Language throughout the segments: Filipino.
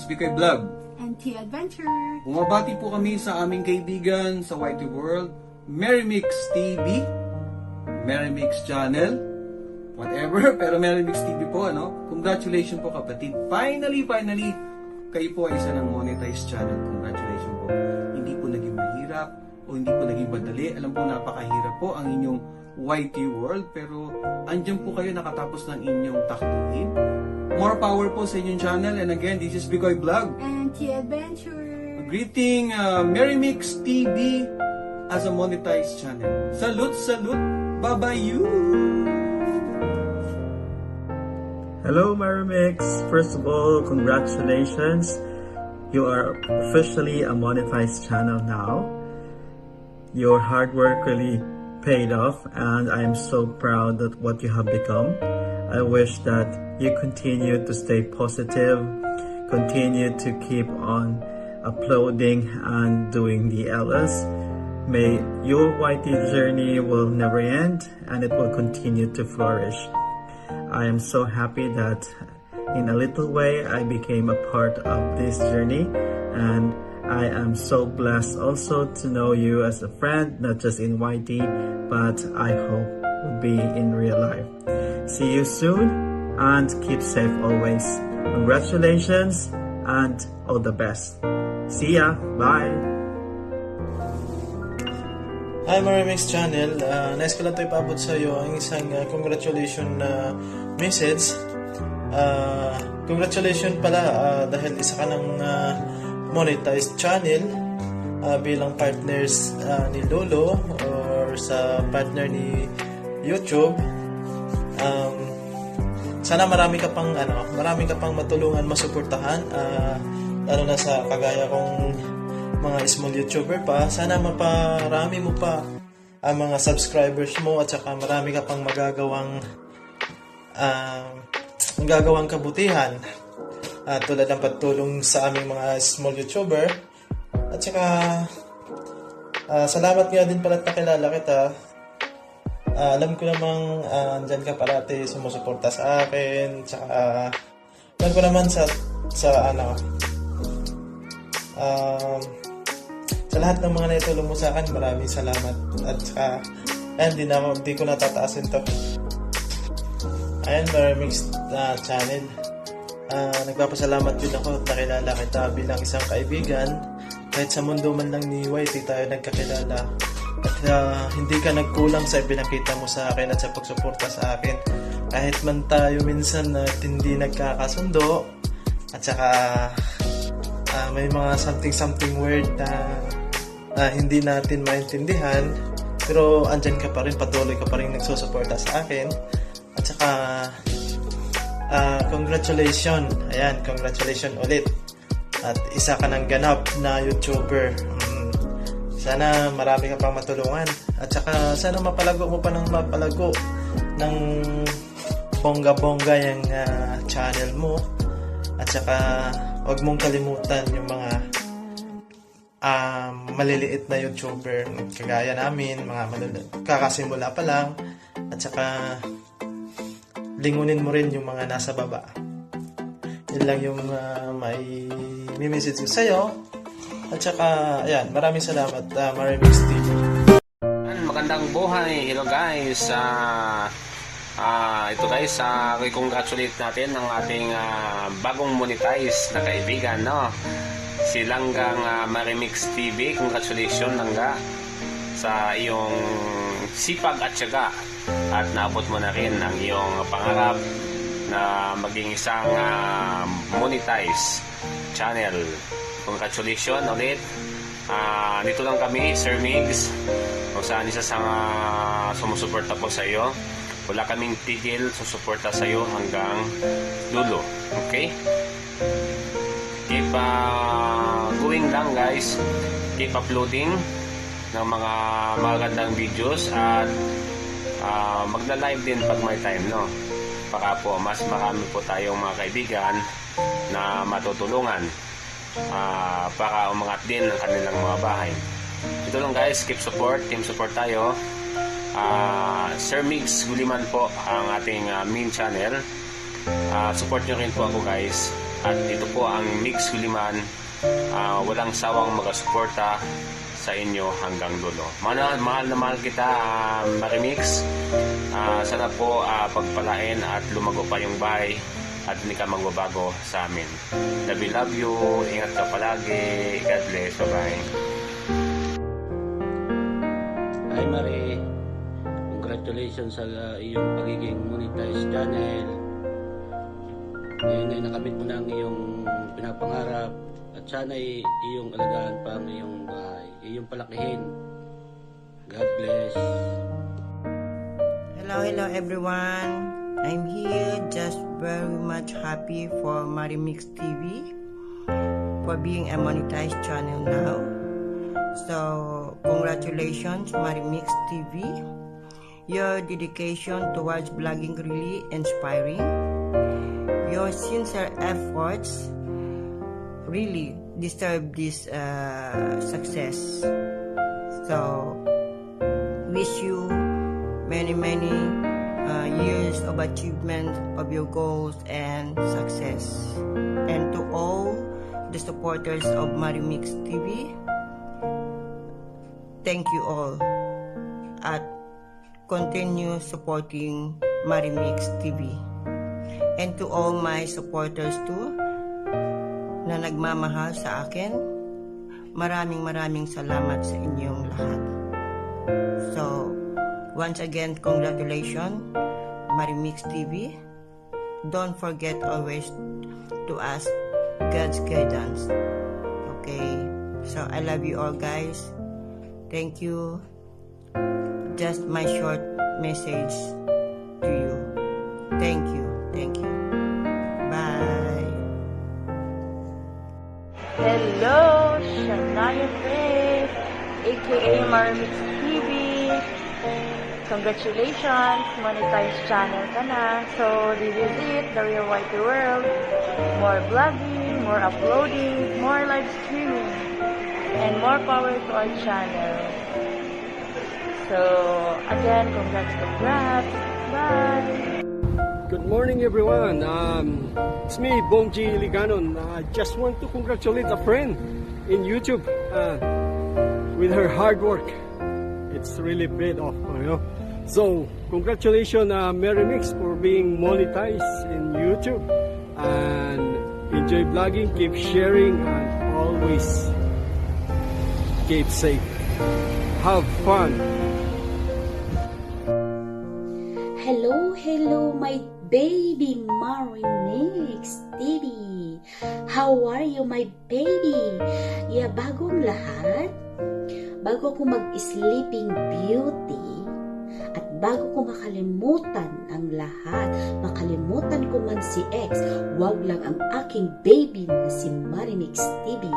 Bikoy Vlog. And T Adventure. Bumabati po kami sa aming kaibigan sa YT World, Merry Mix TV, Merry Mix Channel, whatever, pero Merry Mix TV po, ano? Congratulations po kapatid. Finally, kayo po ay isa ng monetized channel. Congratulations po. Hindi po naging mahirap o hindi po naging madali. Alam po, napakahirap po ang inyong YT World, pero andyan po kayo nakatapos ng inyong taktuin. More power po sa inyong channel. And again, this is Bikoy Vlog. And T Adventure. Greeting Merry Mix TV as a monetized channel. Salute! Bye-bye you! Hello Marimix! First of all, congratulations! You are officially a monetized channel now. Your hard work really paid off and I am so proud of what you have become. I wish that you continue to stay positive, continue to keep on uploading and doing the LS. May your YT journey will never end and it will continue to flourish. I am so happy that in a little way I became a part of this journey, and I am so blessed also to know you as a friend, not just in YT, but I hope will be in real life. See you soon and keep safe always. Congratulations and all the best. See ya. Bye. Hi Marimix Channel, nice ko lang ito ipabot sa iyo ang isang congratulations na message. Congratulations pala dahil isa ka ng monetized channel bilang partners ni Lolo or sa partner ni YouTube. Sana marami ka pang matulungan, masuportahan, lalo na sa kagaya kong mga small YouTuber pa. Sana maparami mo pa ang mga subscribers mo at saka marami ka pang magagawang kabutihan tulad ng pagtulong sa aming mga small YouTuber. At saka salamat nga din pala at nakilala kita. Alam ko namang andyan ka parati sumusuporta sa akin. Tsaka alam ko naman sa lahat ng mga naitulong mo sa akin, maraming salamat. At saka, hindi ko natataasin to. Ayan, Marimix channel. Nagpapasalamat din ako at nakilala kita bilang isang kaibigan. Kahit sa mundo man lang ni YT tayo nagkakilala. At hindi ka nagkulang sa ipinakita mo sa akin at sa pagsuporta sa akin. Kahit man tayo minsan hindi nagkakasundo. At saka, may mga something word na hindi natin maintindihan, pero andyan ka pa rin, patuloy ka pa rin nagsusuporta sa akin. At saka congratulations ulit, at isa ka ng ganap na YouTuber. Sana marami ka pang matulungan, at saka sana mapalago ng bongga yung channel mo. At saka huwag mong kalimutan yung mga maliliit na YouTuber kagaya namin, mga kakasimula pa lang. At saka lingunin mo rin yung mga nasa baba. Yun lang yung may message ko sa'yo. At saka ayan, maraming salamat Marimix TV. Magandang buhay, hello guys. Ito guys, i-congratulate natin ang ating bagong monetize na kaibigan, no? Si Langgang Marimix TV. Congratulations Langga sa iyong sipag at syaga, at naabot mo na rin ang iyong pangarap na maging isang monetize channel. Congratulations ulit. Dito lang kami, Sir Migs, kung saan isa sa sumusuporta po sa iyo. Wala kaming tigil susuporta sa iyo hanggang dulo. Okay? Keep going lang guys. Keep uploading ng mga magandang videos, at magla-live din pag may time, no? Para po mas marami po tayong mga kaibigan na matutulungan para umangat din ang kanilang mga bahay. Ito lang guys, keep support, team support tayo. Sir Migs Guliman po ang ating main channel. Support nyo rin po ako guys. At ito po ang Mix Suliman, walang sawang magasuporta sa inyo hanggang dulo. Mahal na mahal kita, Marimix. Sana po pagpalain at lumago pa yung bahay at hindi ka magbabago sa amin. Love you. Ingat ka palagi. God bless. Bye-bye. Hi Marie, congratulations sa iyong pagiging monetized channel. Ngayon ay nakamit mo na ang iyong pinapangarap at sana ay iyong alagaan pa ang iyong bahay, iyong palakihin. God bless. Hello everyone. I'm here just very much happy for Marimix TV for being a monetized channel now. So congratulations Marimix TV. Your dedication towards blogging really inspiring. Your sincere efforts really deserve this success. So wish you many years of achievement of your goals and success. And to all the supporters of Marimix TV, thank you all at continue supporting Marimix TV. And to all my supporters too na nagmamahal sa akin, maraming salamat sa inyong lahat. So once again, congratulations Marimix TV. Don't forget always to ask God's guidance. Okay, so I love you all guys. Thank you. Just my short message to you. Thank you. Bye. Hello, Shania Faith, aka Marimix TV. Congratulations, monetized channel ka na. So this is it, the real whitey world. More vlogging, more uploading, more live streaming, and more power to our channel. So again, congrats. Bye. Good morning everyone. It's me, Bongji Liganon. I just want to congratulate a friend in YouTube with her hard work. It's really paid off, you know. So congratulations Marimix for being monetized in YouTube, and enjoy vlogging, keep sharing, and always keep safe. Have fun. Hello, my baby Marimix TV. How are you, my baby? Yeah, bagong lahat, bago ako mag-Sleeping Beauty, at bago ko makalimutan ang lahat, makalimutan ko man si X, wag lang ang aking baby na si Marimix TV.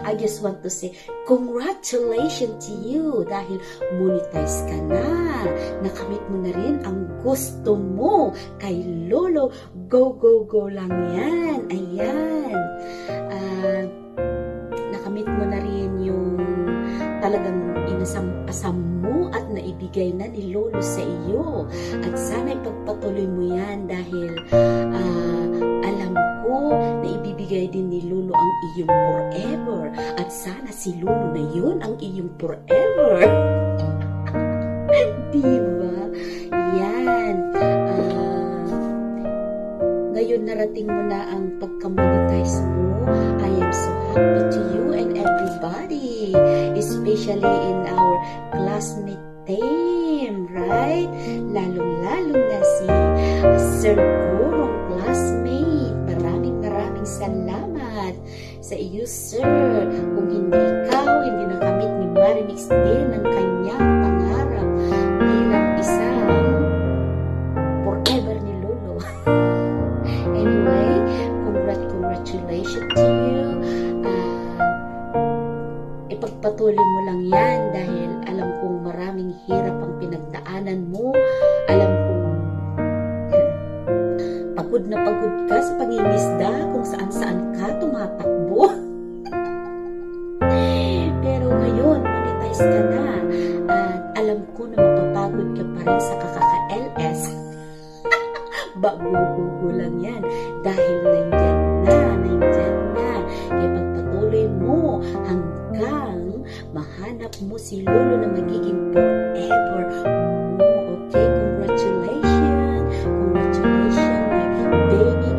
I just want to say congratulations to you dahil monetize ka na. Nakamit mo na rin ang gusto mo kay Lolo. Go lang yan. Ayan. Nakamit mo na rin yung talagang inasam-asam mo at naibigay na ni Lolo sa iyo. At sana ipagpatuloy mo yan dahil alam ko na ibibigay din ni Lolo ang iyong forever. At sana si Lolo na yun ang iyong forever. Diba? Yan. Ngayon narating mo na ang pagka-monetize mo. I am so happy to you and everybody, especially in our classmate team, right? Lalong-lalo na si Sir Gurong classmate. Maraming salamat sa iyo, sir. Kung hindi ikaw, hindi nakamit ni Marimix din ang kanyang pangarap bilang isang forever ni Lolo. Anyway, congratulations to you. Ipagpatuloy mo lang yan dahil alam kong maraming hirap ang pinagdaanan mo. Alam kong pagod na pagod ka sa pangingisda kung saan-saan ka tumatakbo. Pero ngayon, monetize ka na. At alam ko na mapapagod ka pa rin sa kakaka-LS. Bago lang yan dahil nandyan mo hanggang mahanap mo si lolo na magiging forever mo. Okay, congratulations, my baby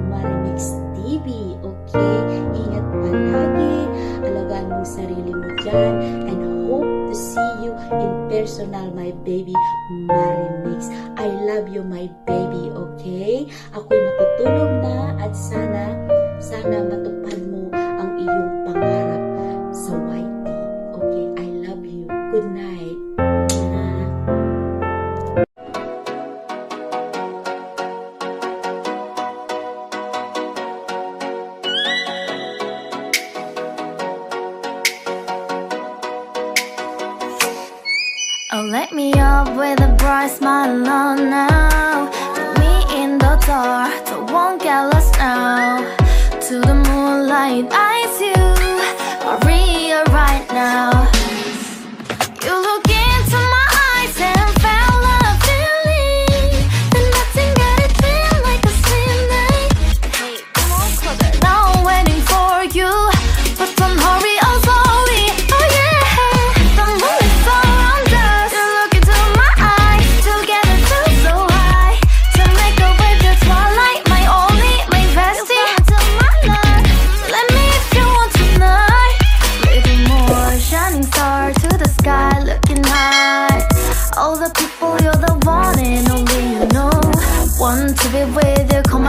Marimix TV. Okay, ingat palagi, alagaan mo sarili mo dyan, and hope to see you in personal, my baby Marimix. I love you, my baby. Okay, ako'y matutulog na, at sana matupad mo ang iyong pangarap sa YT. Okay, I love you. Good night. Oh, let me up with a bright smile on now. Put me in the dark, so won't get lost now. To the moonlight,